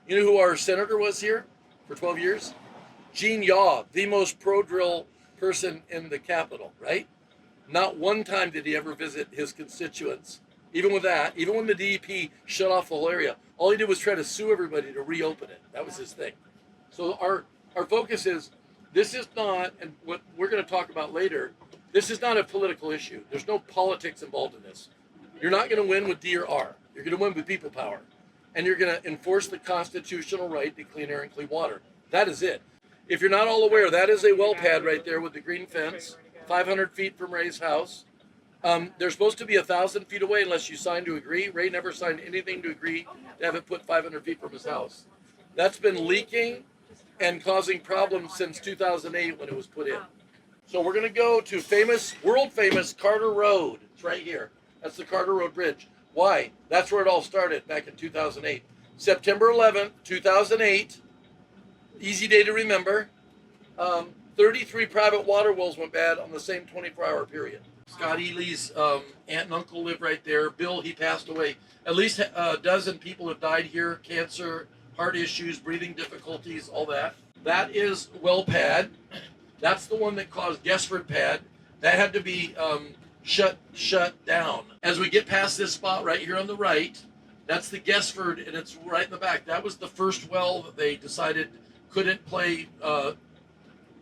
You know who our senator was here for 12 years? Gene Yaw, the most pro-drill person in the Capitol, right? Not one time did he ever visit his constituents. Even with that, even when the DEP shut off the whole area, all he did was try to sue everybody to reopen it. That was his thing. So our focus is, this is not, and what we're going to talk about later, this is not a political issue. There's no politics involved in this. You're not going to win with D or R. You're going to win with people power. And you're going to enforce the constitutional right to clean air and clean water. That is it. If you're not all aware, that is a well pad right there with the green fence, 500 feet from Ray's house. They're supposed to be 1,000 feet away unless you sign to agree. Ray never signed anything to agree to have it put 500 feet from his house. That's been leaking and causing problems since 2008 when it was put in. So we're going to go to world famous Carter Road. It's right here. That's the Carter Road Bridge. Why? That's where it all started back in 2008. September 11th, 2008. Easy day to remember. 33 private water wells went bad on the same 24-hour period. Scott Ely's aunt and uncle live right there. Bill, he passed away. At least a dozen people have died here. Cancer, heart issues, breathing difficulties, all that. That is well pad. That's the one that caused Guestford pad. That had to be shut down. As we get past this spot right here on the right, that's the Guestford, and it's right in the back. That was the first well that they decided couldn't play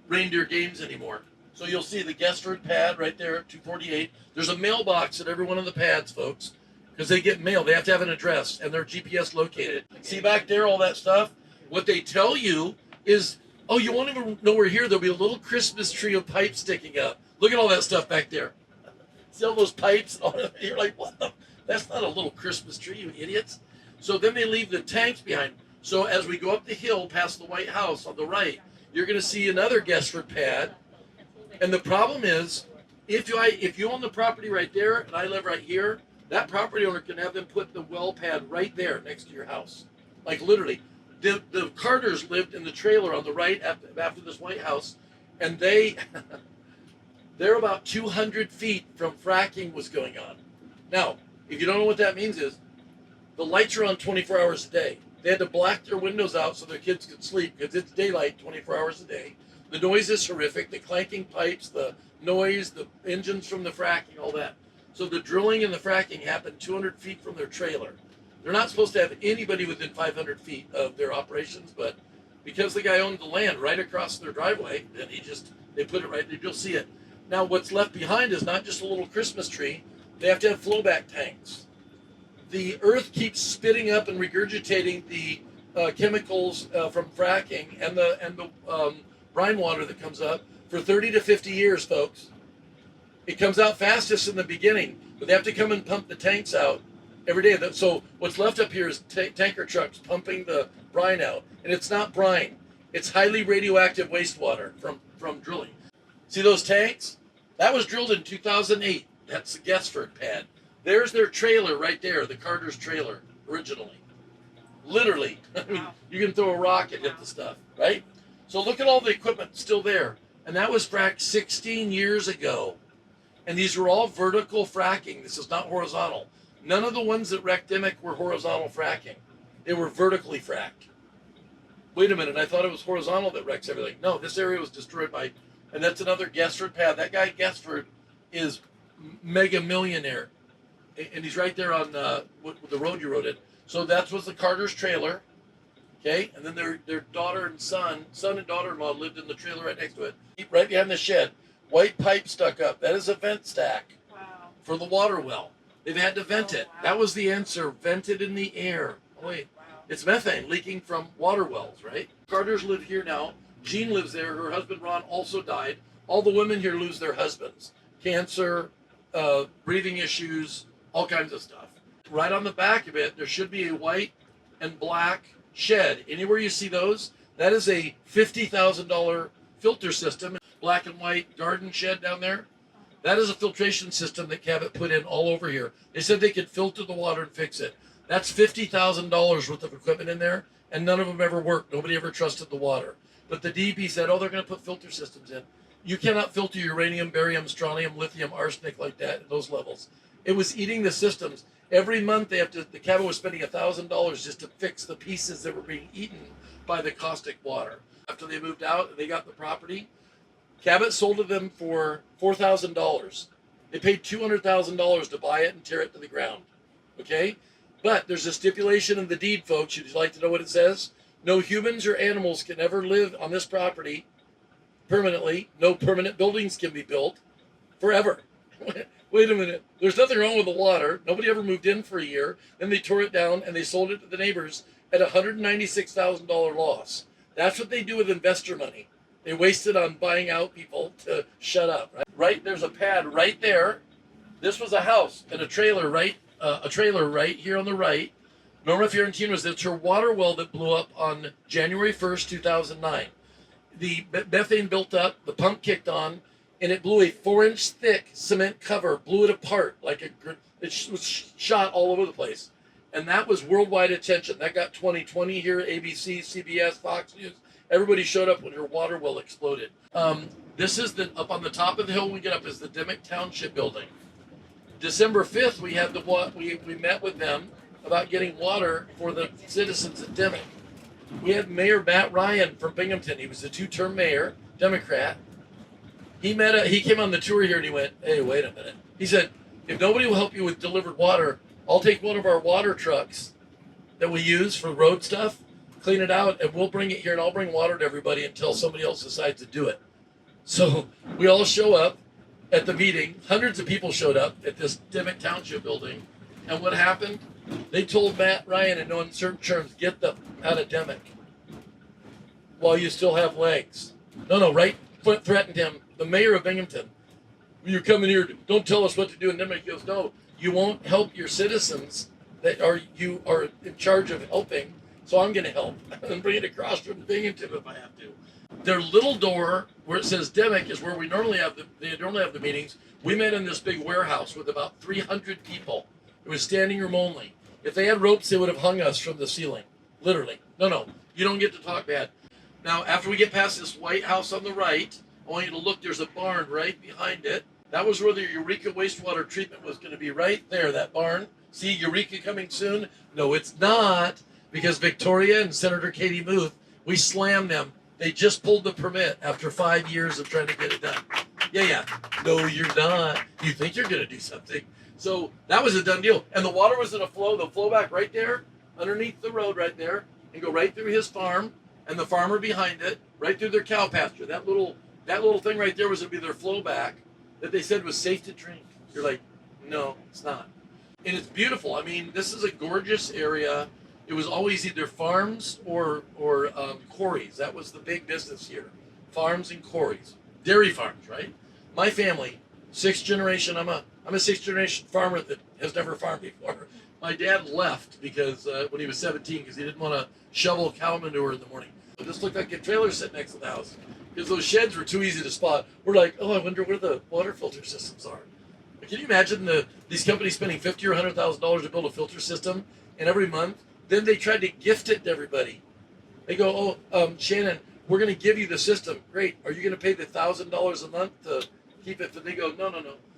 reindeer games anymore. So you'll see the Guestford pad right there at 248. There's a mailbox at every one of the pads, folks, because they get mail. They have to have an address, and they're GPS located. See back there, all that stuff? What they tell you is, oh, you won't even know we're here. There'll be a little Christmas tree of pipes sticking up. Look at all that stuff back there. See all those pipes? You're like, what the? That's not a little Christmas tree, you idiots. So then they leave the tanks behind. So as we go up the hill past the White House on the right, you're going to see another Guestford pad. And the problem is, if you own the property right there, and I live right here, that property owner can have them put the well pad right there next to your house. Like literally. The Carters lived in the trailer on the right after this White House, and they're about 200 feet from fracking was going on. Now, if you don't know what that means is, the lights are on 24 hours a day. They had to black their windows out so their kids could sleep because it's daylight 24 hours a day. The noise is horrific, the clanking pipes, the noise, the engines from the fracking, all that. So the drilling and the fracking happened 200 feet from their trailer. They're not supposed to have anybody within 500 feet of their operations, but because the guy owned the land right across their driveway, then they put it right there. You'll see it. Now, what's left behind is not just a little Christmas tree. They have to have flowback tanks. The earth keeps spitting up and regurgitating the chemicals from fracking and the brine water that comes up for 30 to 50 years, folks. It comes out fastest in the beginning, but they have to come and pump the tanks out every day. So what's left up here is tanker trucks pumping the brine out. And it's not brine. It's highly radioactive wastewater from drilling. See those tanks? That was drilled in 2008. That's the Guestford pad. There's their trailer right there, the Carter's trailer, originally. Literally. I mean, you can throw a rock and hit the stuff, right? So look at all the equipment still there. And that was fracked 16 years ago. And these were all vertical fracking. This is not horizontal. None of the ones that wrecked Dimock were horizontal fracking. They were vertically fracked. Wait a minute, I thought it was horizontal that wrecks everything. No, this area was destroyed by, and that's another Guestford pad. That guy Guestford is mega millionaire. And he's right there on the road you rode in. So that was the Carter's trailer. Okay, and then their daughter and son and daughter-in-law lived in the trailer right next to it. Right behind the shed. White pipe stuck up. That is a vent stack. Wow. For the water well. They've had to vent it. Wow. That was the answer. Vented in the air. Oh, wait. Wow. It's methane leaking from water wells, right? Carters live here now. Jean lives there. Her husband, Ron, also died. All the women here lose their husbands. Cancer, breathing issues, all kinds of stuff. Right on the back of it, there should be a white and black shed. Anywhere you see those, that is a $50,000 filter system. Black and white garden shed down there. That is a filtration system that Cabot put in all over here. They said they could filter the water and fix it. That's $50,000 worth of equipment in there, and none of them ever worked. Nobody ever trusted the water. But the DEP said, oh, they're going to put filter systems in. You cannot filter uranium, barium, strontium, lithium, arsenic like that at those levels. It was eating the systems. Every month the cabin was spending $1,000 just to fix the pieces that were being eaten by the caustic water. After they moved out and they got the property, Cabot sold to them for $4,000. They paid $200,000 to buy it and tear it to the ground. Okay? But there's a stipulation in the deed, folks. Would you like to know what it says? No humans or animals can ever live on this property permanently. No permanent buildings can be built forever. Wait a minute. There's nothing wrong with the water. Nobody ever moved in for a year. Then they tore it down and they sold it to the neighbors at a $196,000 loss. That's what they do with investor money. They waste it on buying out people to shut up. Right? There's a pad right there. This was a house and a trailer right here on the right. Norma Fiorentino's, it's her water well that blew up on January 1st, 2009. The methane built up, the pump kicked on, and it blew a 4-inch thick cement cover, blew it apart it was shot all over the place. And that was worldwide attention. That got 2020 here, ABC, CBS, Fox News. Everybody showed up when her water well exploded. This is up on the top of the hill when we get up is the Dimock Township building. December 5th, we met with them about getting water for the citizens at Dimock. We had Mayor Matt Ryan from Binghamton. He was a 2-term mayor, Democrat. He came on the tour here and he went, hey, wait a minute. He said, if nobody will help you with delivered water, I'll take one of our water trucks that we use for road stuff, clean it out, and we'll bring it here and I'll bring water to everybody until somebody else decides to do it. So we all show up at the meeting. Hundreds of people showed up at this Dimock Township building. And what happened? They told Matt Ryan in no uncertain terms, get them out of Dimock while you still have legs. No, right? Threatened him, the mayor of Binghamton. You're coming here, don't tell us what to do in Dimock. He goes, no, you won't help your citizens you are in charge of helping, so I'm going to help and bring it across from Binghamton if I have to. Their little door where it says Dimock is where they normally have the meetings. We met in this big warehouse with about 300 people. It was standing room only. If they had ropes, they would have hung us from the ceiling. Literally. No, you don't get to talk bad. Now, after we get past this white house on the right, I want you to look, there's a barn right behind it. That was where the Eureka wastewater treatment was going to be, right there, that barn. See, Eureka coming soon? No, it's not, because Victoria and Senator Katie Muth, we slammed them. They just pulled the permit after 5 years of trying to get it done. Yeah. No, you're not. You think you're going to do something. So that was a done deal. And the water was in a flow. They'll flow back right there, underneath the road right there, and go right through his farm, and the farmer behind it, right through their cow pasture. That little thing right there was going to be their flow back that they said was safe to drink. You're like, no, it's not. And it's beautiful. I mean, this is a gorgeous area. It was always either farms or quarries. That was the big business here. Farms and quarries. Dairy farms, right? My family, 6th generation, I'm a 6th generation farmer that has never farmed before. My dad left because when he was 17 because he didn't want to shovel cow manure in the morning. It just looked like a trailer sitting next to the house because those sheds were too easy to spot. We're like, oh, I wonder where the water filter systems are. Can you imagine these companies spending $50,000 or $100,000 to build a filter system, and every month, then they tried to gift it to everybody. They go, Shannon, we're going to give you the system. Great. Are you going to pay the $1,000 a month to keep it? But they go, no.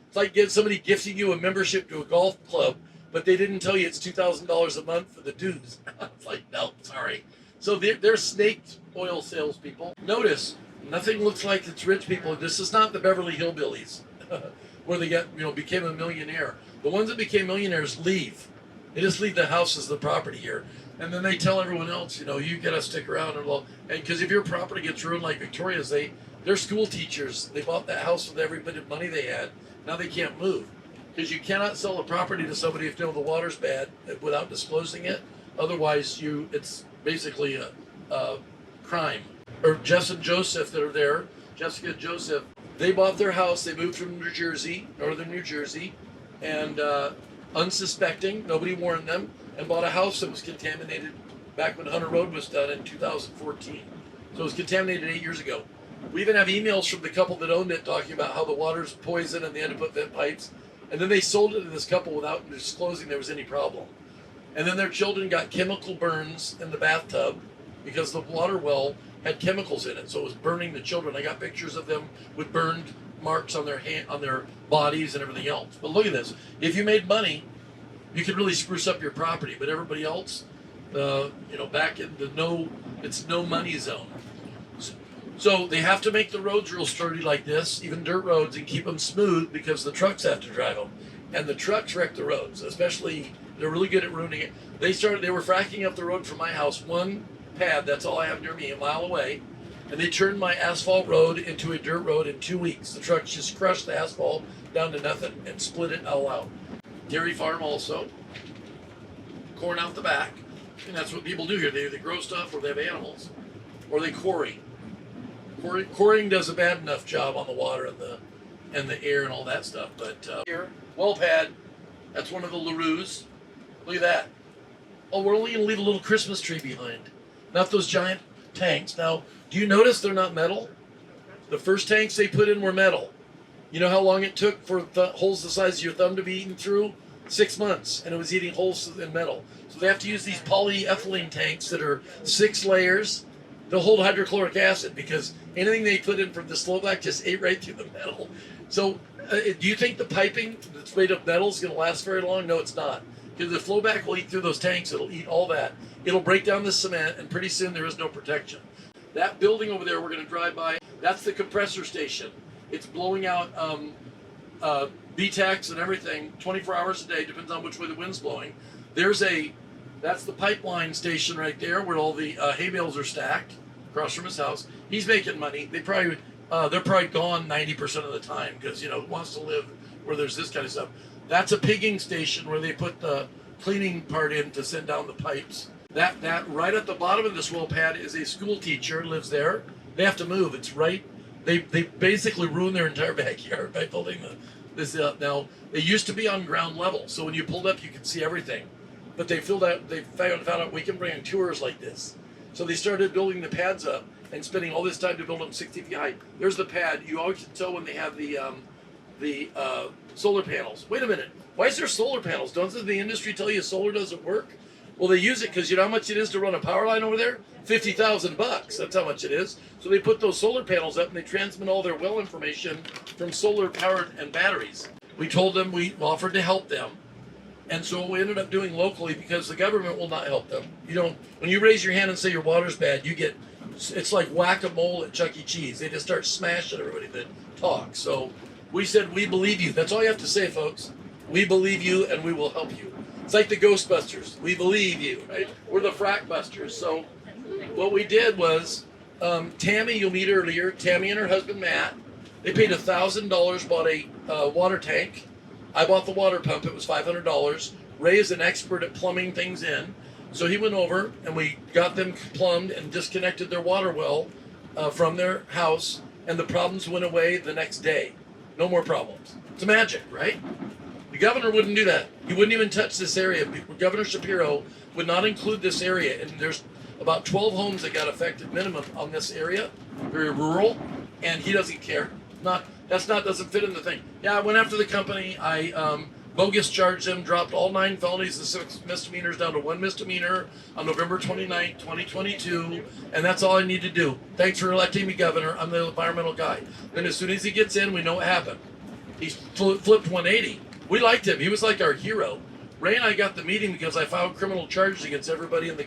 It's like somebody gifting you a membership to a golf club, but they didn't tell you it's $2,000 a month for the dues. It's like, no, sorry. So they're snake oil salespeople. Notice, nothing looks like it's rich people. This is not the Beverly Hillbillies where they became a millionaire. The ones that became millionaires leave. They just leave the houses, the property here. And then they tell everyone else, you got to stick around. And because if your property gets ruined like Victoria's, they're school teachers. They bought that house with every bit of money they had. Now they can't move. Because you cannot sell a property to somebody if the water's bad without disclosing it. Otherwise, it's basically a crime. Or Jess and Joseph that are there, Jessica and Joseph, they bought their house. They moved from New Jersey, northern New Jersey, and unsuspecting, nobody warned them, and bought a house that was contaminated back when Hunter Road was done in 2014. So it was contaminated 8 years ago. We even have emails from the couple that owned it talking about how the water's poison and they had to put vent pipes. And then they sold it to this couple without disclosing there was any problem. And then their children got chemical burns in the bathtub because the water well had chemicals in it. So it was burning the children. I got pictures of them with burned marks on their on their bodies and everything else. But look at this. If you made money, you could really spruce up your property. But everybody else, back in the it's no money zone. So they have to make the roads real sturdy like this, even dirt roads, and keep them smooth because the trucks have to drive them. And the trucks wreck the roads, especially, they're really good at ruining it. They were fracking up the road from my house, one pad, that's all I have near me, a mile away. And they turned my asphalt road into a dirt road in 2 weeks. The trucks just crushed the asphalt down to nothing and split it all out. Dairy farm also, corn out the back. And that's what people do here. They either grow stuff or they have animals, or they quarry. Quarrying does a bad enough job on the water and the air and all that stuff. But here, well pad, that's one of the LaRue's. Look at that. Oh, we're only going to leave a little Christmas tree behind. Not those giant tanks. Now, do you notice they're not metal? The first tanks they put in were metal. You know how long it took for holes the size of your thumb to be eaten through? 6 months, and it was eating holes in metal. So they have to use these polyethylene tanks that are 6 layers. They'll hold hydrochloric acid because anything they put in from the Slovak just ate right through the metal. So do you think the piping that's made of metal is going to last very long? No, it's not. Because the flowback will eat through those tanks. It'll eat all that. It'll break down the cement, and pretty soon there is no protection. That building over there we're going to drive by, that's the compressor station. It's blowing out BTEX and everything 24 hours a day, depends on which way the wind's blowing. That's the pipeline station right there where all the hay bales are stacked across from his house. He's making money. They're probably gone 90% of the time because, who wants to live where there's this kind of stuff. That's a pigging station where they put the cleaning part in to send down the pipes. That right at the bottom of this well pad is a school teacher, lives there. They have to move. It's right. They basically ruined their entire backyard by building this up. Now, it used to be on ground level, so when you pulled up, you could see everything. But they found out we can bring in tours like this. So they started building the pads up and spending all this time to build them 60 feet high. There's the pad. You always can tell when they have the solar panels. Wait a minute. Why is there solar panels? Doesn't the industry tell you solar doesn't work? Well, they use it because you know how much it is to run a power line over there? $50,000. That's how much it is. So they put those solar panels up and they transmit all their well information from solar powered and batteries. We told them we offered to help them. And so we ended up doing locally because the government will not help them. When you raise your hand and say your water's bad, it's like whack-a-mole at Chuck E. Cheese. They just start smashing everybody that talks. So we said, we believe you. That's all you have to say, folks. We believe you and we will help you. It's like the Ghostbusters. We believe you, right? We're the Frack Busters. So what we did was, Tammy, you'll meet earlier, Tammy and her husband, Matt, they paid $1,000, bought a water tank. I bought the water pump. It was $500. Ray is an expert at plumbing things in. So he went over and we got them plumbed and disconnected their water well from their house. And the problems went away the next day. No more problems. It's magic, right? The governor wouldn't do that. He wouldn't even touch this area. Governor Shapiro would not include this area. And there's about 12 homes that got affected minimum on this area, very rural, and he doesn't care. Doesn't fit in the thing. Yeah, I went after the company. I bogus charged them, dropped all 9 felonies and 6 misdemeanors down to 1 misdemeanor on November 29, 2022, and that's all I need to do. Thanks for electing me governor. I'm the environmental guy. Then as soon as he gets in, we know what happened. He flipped 180. We liked him. He was like our hero. Ray and I got the meeting because I filed criminal charges against everybody in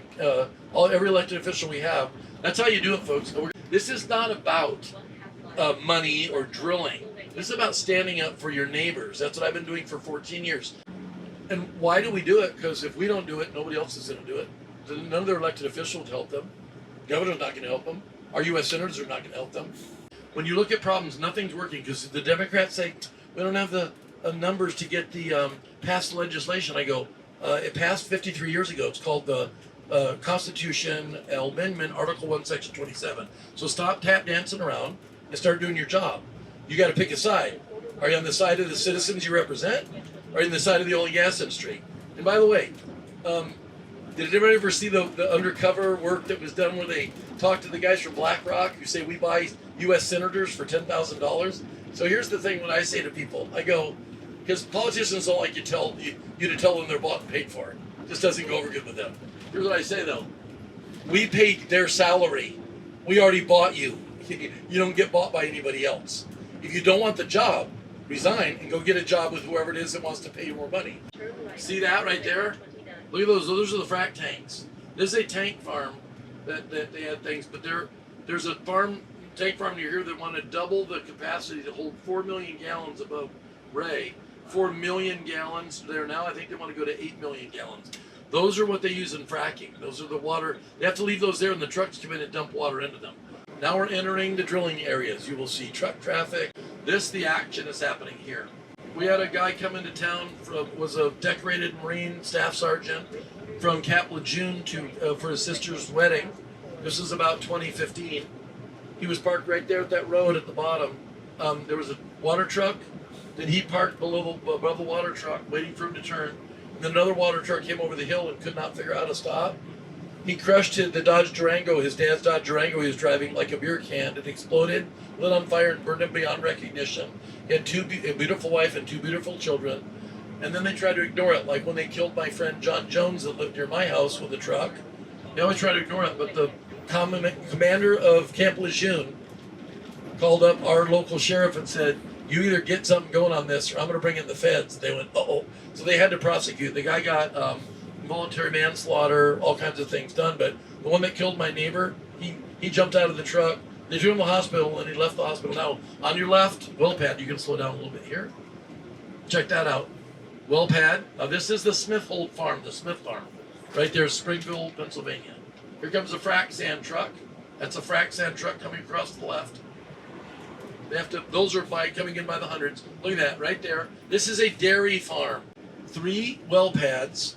every elected official we have. That's how you do it, folks. This is not about money or drilling. This is about standing up for your neighbors. That's what I've been doing for 14 years. And why do we do it? Because if we don't do it, nobody else is going to do it. None of their elected officials help them. The governor's not going to help them. Our U.S. senators are not going to help them. When you look at problems, nothing's working because the Democrats say, we don't have the numbers to get the passed legislation. I go, it passed 53 years ago. It's called the Constitution Amendment, Article 1, Section 27. So stop tap dancing around and start doing your job. You got to pick a side. Are you on the side of the citizens you represent? Or are you on the side of the oil and gas industry? And by the way, did anybody ever see the undercover work that was done where they talked to the guys from BlackRock who say we buy U.S. senators for $10,000? So here's the thing when I say to people, I go, because politicians don't like you to tell them they're bought and paid for. It just doesn't go over good with them. Here's what I say though. We paid their salary. We already bought you. You don't get bought by anybody else. If you don't want the job, resign and go get a job with whoever it is that wants to pay you more money. See that right there? Look at those. Those are the frac tanks. This is a tank farm that they had things, but there's a tank farm near here that want to double the capacity to hold 4 million gallons above Ray. 4 million gallons there now. I think they want to go to 8 million gallons. Those are what they use in fracking. Those are the water. They have to leave those there and the trucks come in and dump water into them. Now we're entering the drilling areas. You will see truck traffic. The action is happening here. We had a guy come into town was a decorated Marine staff sergeant from Cap Lejeune for his sister's wedding. This is about 2015. He was parked right there at that road at the bottom. There was a water truck. Then he parked above the water truck, waiting for him to turn. And then another water truck came over the hill and could not figure out how to stop. He crushed the Dodge Durango, his dad's Dodge Durango he was driving like a beer can. It exploded, lit on fire, and burned him beyond recognition. He had a beautiful wife and 2 beautiful children. And then they tried to ignore it, like when they killed my friend John Jones that lived near my house with a truck. They always try to ignore it, but the commander of Camp Lejeune called up our local sheriff and said, "You either get something going on this or I'm going to bring in the feds." They went, uh-oh. So they had to prosecute. The guy got voluntary manslaughter, all kinds of things done. But the one that killed my neighbor, he jumped out of the truck. They took him to the hospital and he left the hospital. Now, on your left, well pad, you can slow down a little bit here. Check that out. Well pad. Now this is the Smith farm, right there, Springfield, Pennsylvania. Here comes a frac sand truck. That's a frac sand truck coming across the left. Those are coming in by the hundreds. Look at that right there. This is a dairy farm. 3 well pads.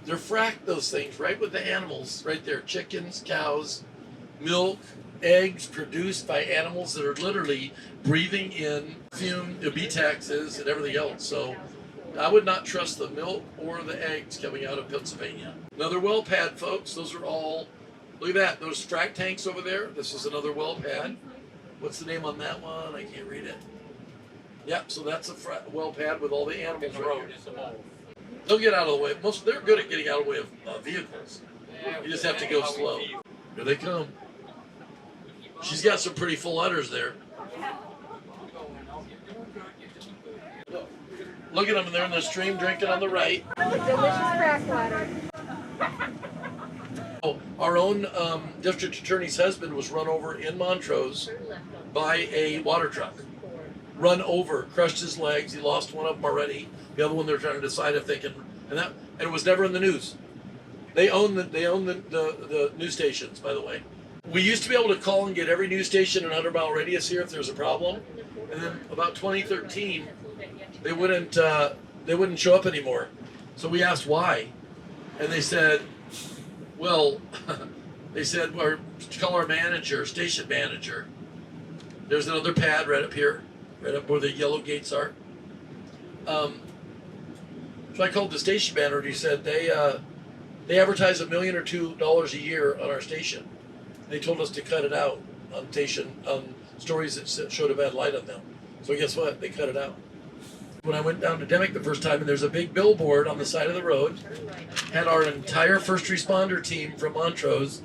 They're fracked those things right with the animals right there. Chickens, cows, milk, eggs produced by animals that are literally breathing in fume, B-taxes, and everything else. So I would not trust the milk or the eggs coming out of Pennsylvania. Another well pad, folks. Those are all, look at that. Those frac tanks over there. This is another well pad. What's the name on that one? I can't read it. Yep, so that's a well pad with all the animals right here. They'll get out of the way. They're good at getting out of the way of vehicles. You just have to go slow. Here they come. She's got some pretty full udders there. Look at them, they're in the stream drinking on the right. Delicious crack water. Our own district attorney's husband was run over in Montrose by a water truck. Run over, crushed his legs. He lost one of them already. The other one they're trying to decide if they can, and it was never in the news. They own the news stations, by the way. We used to be able to call and get every news station in a 100-mile radius here if there's a problem. And then about 2013, they wouldn't show up anymore. So we asked why, and they said, well, call our manager, station manager. There's another pad right up here, right up where the yellow gates are. So I called the station manager. He said they advertise $1 million or $2 million a year on our station. They told us to cut it out on stories that showed a bad light on them. So guess what? They cut it out. When I went down to Dimock the first time, and there's a big billboard on the side of the road, had our entire first responder team from Montrose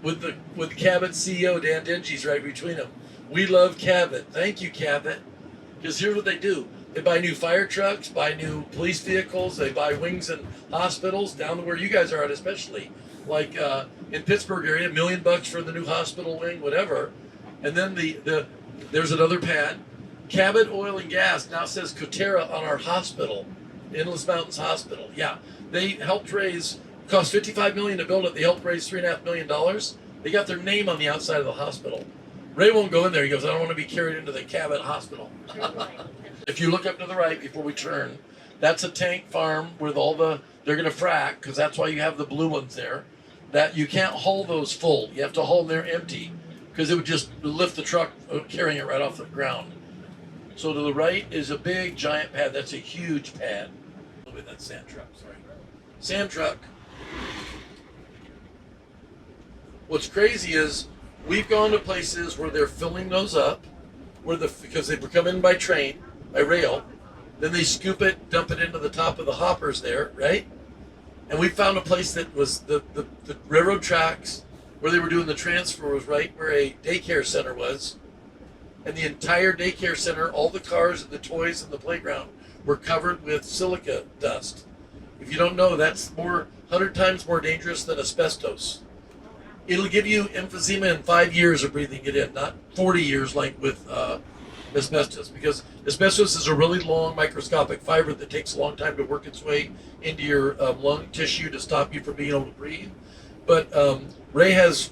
with Cabot CEO Dan Dingy's right between them. We love Cabot. Thank you, Cabot. Because here's what they do. They buy new fire trucks, buy new police vehicles, they buy wings and hospitals down to where you guys are at, especially. Like in Pittsburgh area, $1 million for the new hospital wing, whatever. And then there's another pad. Cabot Oil and Gas now says Coterra on our hospital, Endless Mountains Hospital. Yeah, they helped cost $55 million to build it. They helped raise $3.5 million. They got their name on the outside of the hospital. Ray won't go in there. He goes, I don't want to be carried into the Cabot Hospital. If you look up to the right before we turn, that's a tank farm with they're going to frack, because that's why you have the blue ones there. That you can't haul those full. You have to haul them there empty, because it would just lift the truck carrying it right off the ground. So to the right is a big giant pad. That's a huge pad. A little bit that sand truck, sorry. Sand truck. What's crazy is we've gone to places where they're filling those up, because they come in by train, by rail, then they scoop it, dump it into the top of the hoppers there, right? And we found a place that was the railroad tracks where they were doing the transfer was right where a daycare center was. and the entire daycare center, all the cars and the toys and the playground were covered with silica dust. If you don't know, that's 100 times more dangerous than asbestos. It'll give you emphysema in 5 years of breathing it in, not 40 years like with asbestos, because asbestos is a really long microscopic fiber that takes a long time to work its way into your lung tissue to stop you from being able to breathe. But Ray has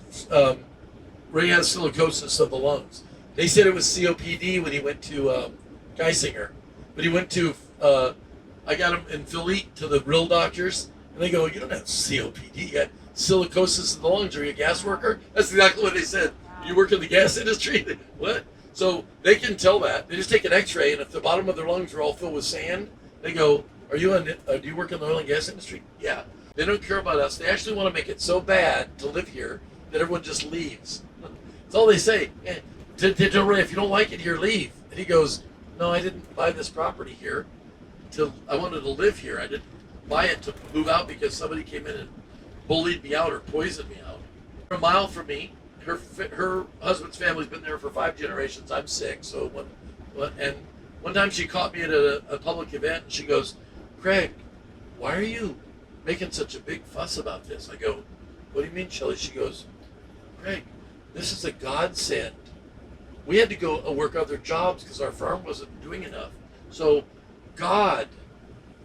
silicosis of the lungs. They said it was COPD when he went to Geisinger, but he went to I got him in Philly to the real doctors, and they go, "You don't have COPD, you got silicosis of the lungs. Are you a gas worker?" That's exactly what they said. "You work in the gas industry?" What? So they can tell that. They just take an X-ray, and if the bottom of their lungs are all filled with sand, they go, do you work in the oil and gas industry?" Yeah. They don't care about us. They actually want to make it so bad to live here that everyone just leaves. That's all they say. To tell Ray, if you don't like it here, leave. And he goes, "No, I didn't buy this property here. I wanted to live here. I didn't buy it to move out because somebody came in and bullied me out or poisoned me out." A mile from me, her husband's family's been there for 5 generations. I'm 6. So one time she caught me at a public event, and she goes, "Craig, why are you making such a big fuss about this?" I go, "What do you mean, Shelley?" She goes, "Craig, this is a godsend. We had to go work other jobs because our farm wasn't doing enough. So God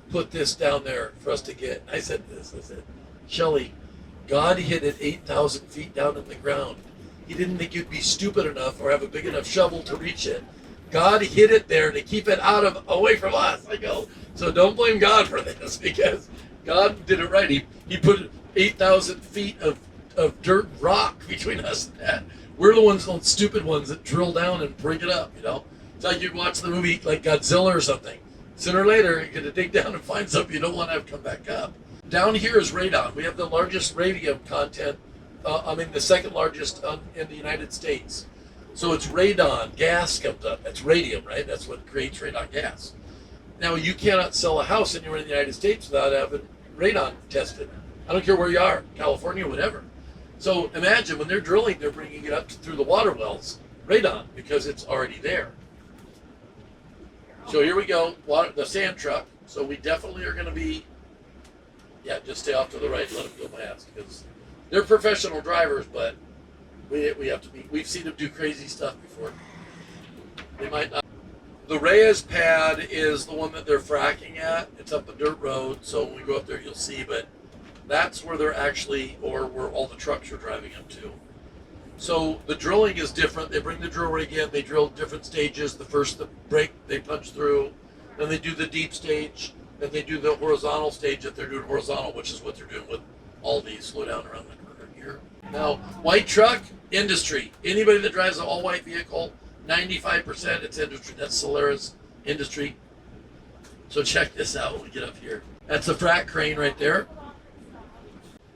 put this down there for us to get." I said, "Shelley, God hid it 8,000 feet down in the ground. He didn't think you'd be stupid enough or have a big enough shovel to reach it. God hid it there to keep it away from us." I go, "So don't blame God for this, because God did it right. He put 8,000 feet of dirt and rock between us and that. We're the stupid ones that drill down and bring it up, you know? It's like you watch the movie like Godzilla or something. Sooner or later, you're going to dig down and find something you don't want to have come back up." Down here is radon. We have the largest radium content, the second largest in the United States. So it's radon, gas comes up. That's radium, right? That's what creates radon gas. Now, you cannot sell a house anywhere in the United States without having radon tested. I don't care where you are, California, whatever. So imagine when they're drilling, they're bringing it up through the water wells, radon, because it's already there. So here we go, the sand truck. So we definitely are going to be, just stay off to the right and let them go past, because they're professional drivers, but we have to be. We've seen them do crazy stuff before. They might not. The Reyes pad is the one that they're fracking at. It's up a dirt road, so when we go up there, you'll see, but that's where they're actually, or where all the trucks are driving up to. So the drilling is different. They bring the drill rig in, they drill different stages. The break, they punch through. Then they do the deep stage. Then they do the horizontal stage if they're doing horizontal, which is what they're doing with all these. Slow down around the corner here. Now, white truck, industry. Anybody that drives an all-white vehicle, 95% it's industry. That's Solera's industry. So check this out when we get up here. That's a frac crane right there.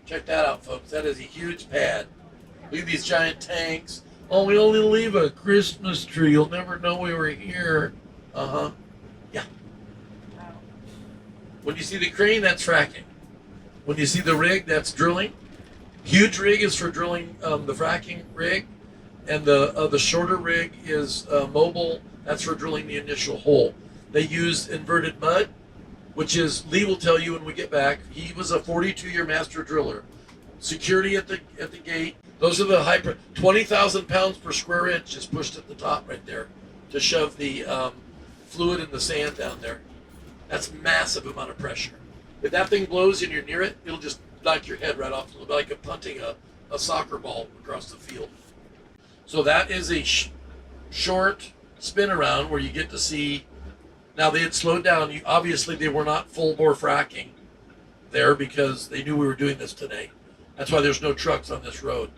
Check that out, folks. That is a huge pad. Look at these giant tanks. "Oh, we only leave a Christmas tree. You'll never know we were here." Yeah. When you see the crane, that's fracking. When you see the rig, that's drilling. Huge rig is for drilling, the fracking rig. And the shorter rig is mobile. That's for drilling the initial hole. They use inverted mud, which is, Lee will tell you when we get back, he was a 42-year master driller. Security at the gate. Those are the 20,000 pounds per square inch is pushed at the top right there to shove the fluid and the sand down there. That's massive amount of pressure. If that thing blows and you're near it, it'll just knock your head right off, like a punting a soccer ball across the field. So that is a short spin around where you get to see. Now they had slowed down. Obviously they were not full bore fracking there because they knew we were doing this today. That's why there's no trucks on this road.